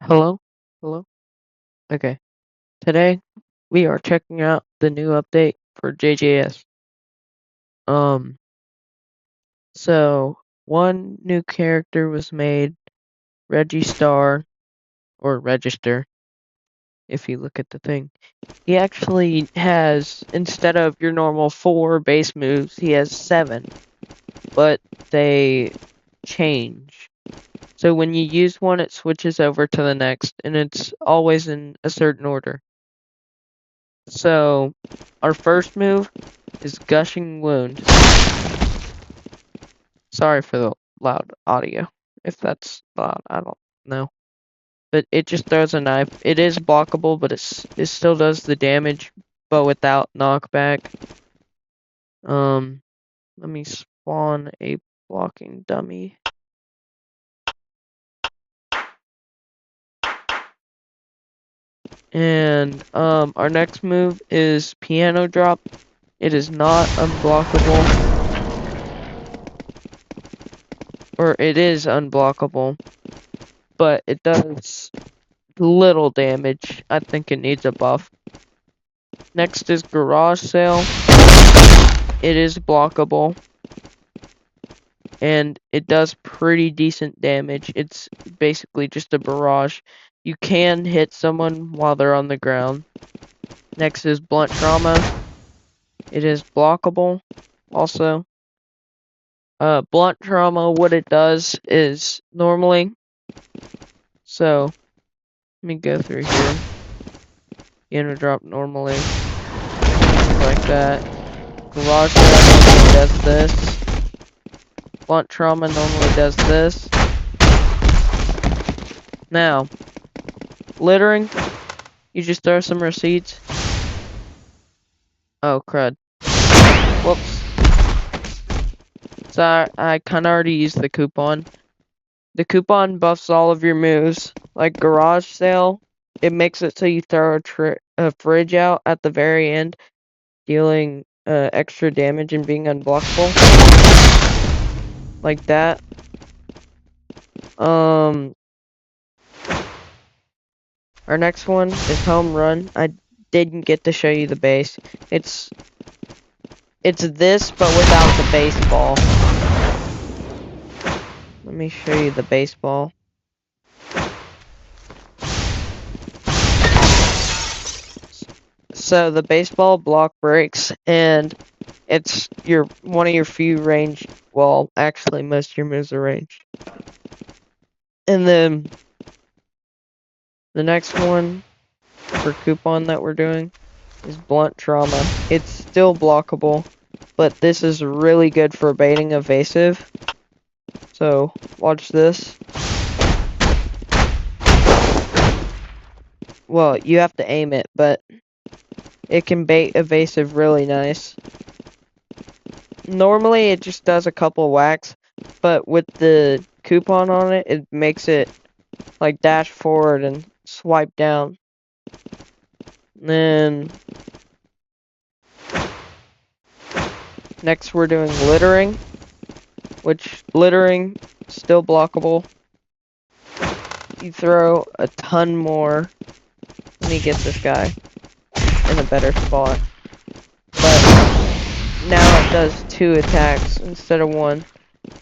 Hello? Hello? Okay. Today we are checking out the new update for JJS. Um, so one new character was made, Registar or Register, if you look at the thing. He actually has, instead of your normal 4 base moves, he has 7, but they change. So when you use one, it switches over to the next, and it's always in a certain order. So our first move is Gushing Wound. Sorry for the loud audio. If that's loud, I don't know. But it just throws a knife. It is blockable, but it still does the damage, but without knockback. Let me spawn a blocking dummy. And our next move is Piano Drop. It is not unblockable. Or it is unblockable, but it does little damage. I think it needs a buff. Next is Garage Sale. It is blockable, and it does pretty decent damage. It's basically just a barrage. You can hit someone while they're on the ground. Next is Blunt Trauma. It is blockable also. Blunt Trauma, what it does is normally, so let me go through here. Piano Drop normally, like that. Garage Sale normally does this. Blunt Trauma normally does this. Now, littering, you just throw some receipts. Oh, crud. Whoops. So I kind of already used the coupon. The coupon buffs all of your moves. Like Garage Sale, it makes it so you throw a fridge out at the very end, dealing extra damage and being unblockable. Like that. Our next one is Home Run. I didn't get to show you the base. It's this, but without the baseball. Let me show you the baseball. So the baseball block breaks, and it's one of your few ranged. Well, actually, most of your moves are ranged. And then the next one for coupon that we're doing is Blunt Trauma. It's still blockable, but this is really good for baiting evasive. So watch this. Well, you have to aim it, but it can bait evasive really nice. Normally it just does a couple whacks, but with the coupon on it, it makes it like dash forward and swipe down. Then next we're doing littering, which littering still blockable. You throw a ton more. Let me get this guy in a better spot. But now it does 2 attacks instead of 1,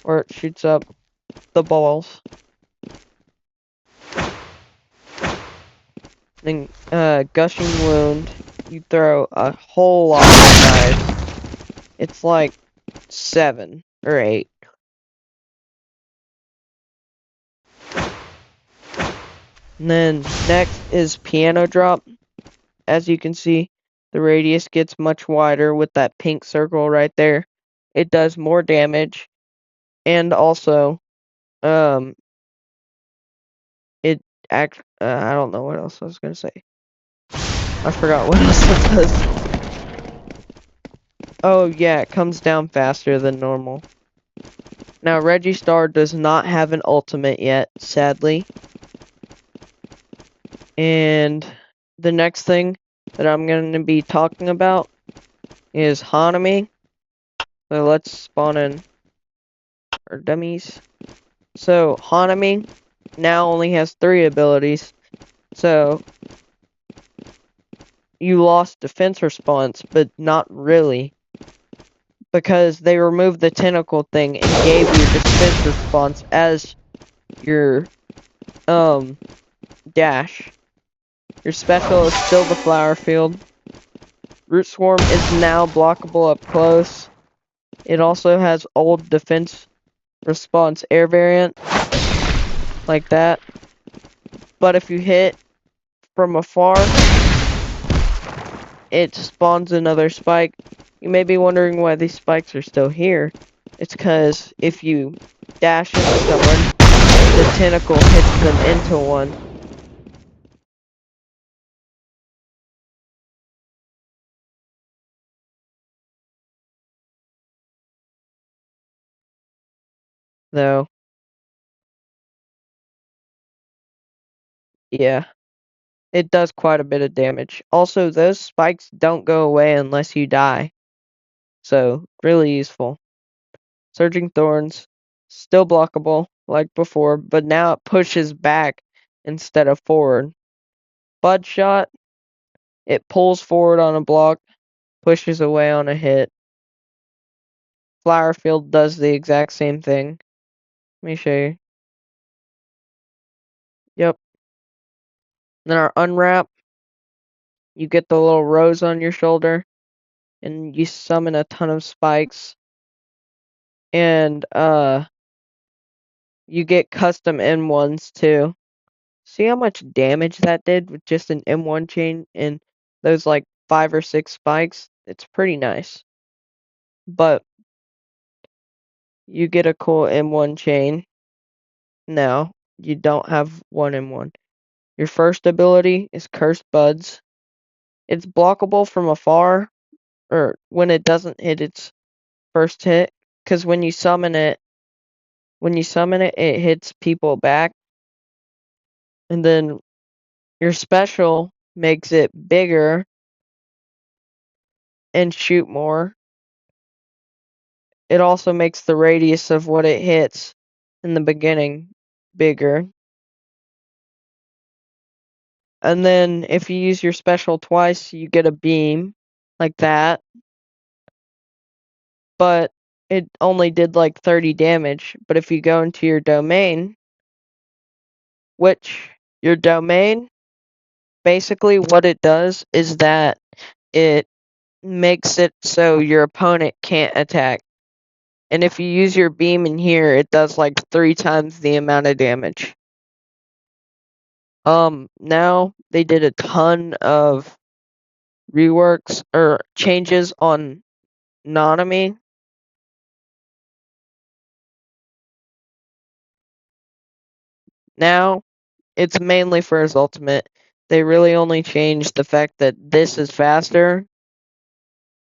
or it shoots up the balls. Then Gushing Wound, you throw a whole lot of knives. It's like 7 or 8. And then next is Piano Drop. As you can see, the radius gets much wider with that pink circle right there. It does more damage, and also, it I don't know what else I was gonna say. I forgot what else it does. Oh yeah, it comes down faster than normal. Now Registar does not have an ultimate yet, sadly. And the next thing that I'm going to be talking about is Hanami. So let's spawn in our dummies. So Hanami, now only has 3 abilities. So you lost defense response, but not really. Because they removed the tentacle thing and gave you defense response as your dash. Your special is still the flower field. Root Swarm is now blockable up close. It also has old defense response air variant, like that. But if you hit from afar, it spawns another spike. You may be wondering why these spikes are still here. It's because if you dash into someone, the tentacle hits them into one. Though, yeah, it does quite a bit of damage. Also, those spikes don't go away unless you die. So, really useful. Surging Thorns, still blockable like before, but now it pushes back instead of forward. Bud Shot, it pulls forward on a block, pushes away on a hit. Flower Field does the exact same thing. Let me show you. Yep. Then our Unwrap, you get the little rose on your shoulder, and you summon a ton of spikes. And you get custom M1s too. See how much damage that did with just an M1 chain and those like 5 or 6 spikes? It's pretty nice. But you get a cool M1 chain. Now, you don't have one M1. Your first ability is Cursed Buds. It's blockable from afar, or when it doesn't hit its first hit, because when you summon it, it hits people back. And then your special makes it bigger and shoot more. It also makes the radius of what it hits in the beginning bigger. And then if you use your special twice, you get a beam like that. But it only did like 30 damage. But if you go into your domain, which your domain, basically what it does is that it makes it so your opponent can't attack. And if you use your beam in here, it does like 3 times the amount of damage. Now they did a ton of reworks or changes on Nanami. Now it's mainly for his ultimate. They really only changed the fact that this is faster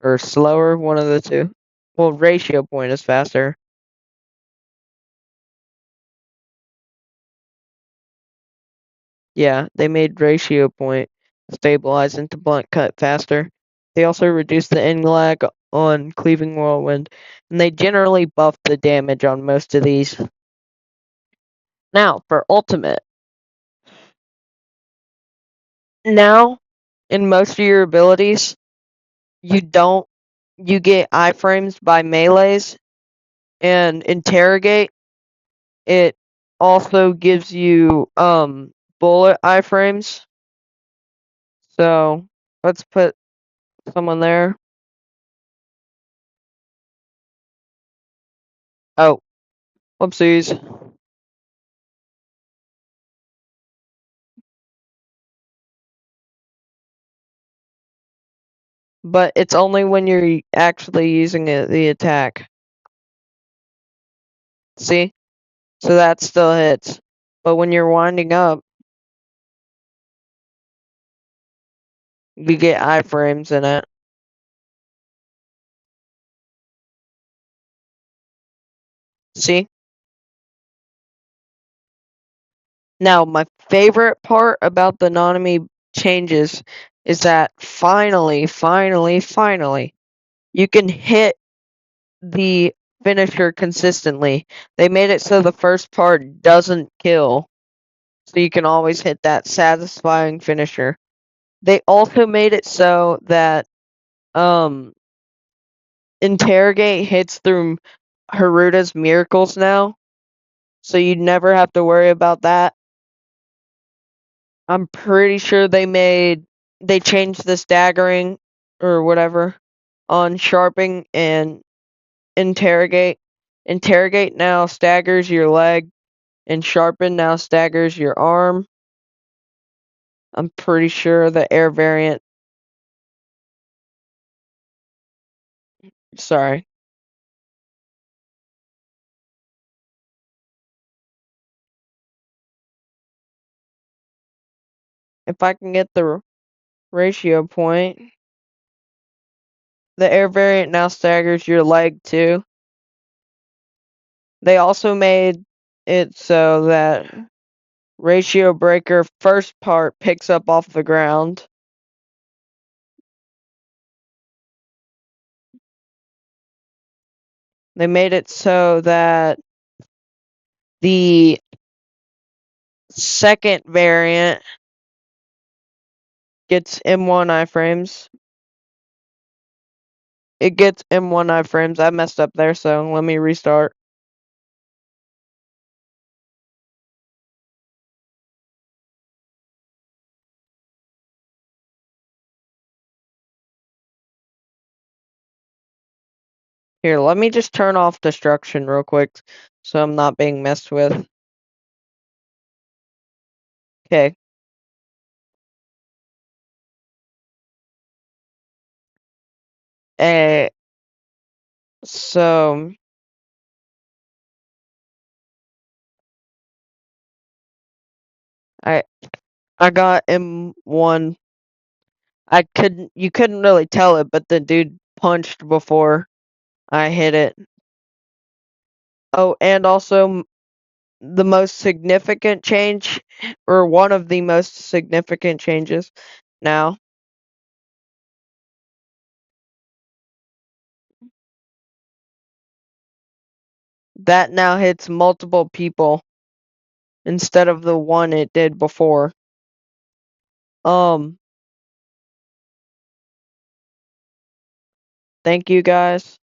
or slower, one of the two. Well, ratio point is faster. Yeah, they made ratio point stabilize into blunt cut faster. They also reduced the end lag on cleaving whirlwind, and they generally buffed the damage on most of these. Now for ultimate. Now, in most of your abilities, you get iframes by melees and interrogate. It also gives you bullet iframes. So let's put someone there. Oh, whoopsies. But it's only when you're actually using the attack. See? So that still hits. But when you're winding up, you get iframes in it. See? Now, my favorite part about the Nanami changes is that finally, you can hit the finisher consistently. They made it so the first part doesn't kill. so you can always hit that satisfying finisher. They also made it so that Interrogate hits through Haruda's miracles now, so you'd never have to worry about that. I'm pretty sure they changed the staggering or whatever on Sharping and Interrogate. Interrogate now staggers your leg, and Sharpen now staggers your arm. I'm pretty sure the air variant. Sorry. If I can get the ratio point. The air variant now staggers your leg too. They also made it so that ratio breaker first part picks up off the ground. They made it so that the second variant gets M1 iframes. It gets M1 iframes. I messed up there, so let me restart. Here, let me just turn off destruction real quick so I'm not being messed with. Okay. So I got M1. You couldn't really tell it, but the dude punched before I hit it. Oh, and also the most significant change, or one of the most significant changes now. That now hits multiple people instead of the one it did before. Thank you guys.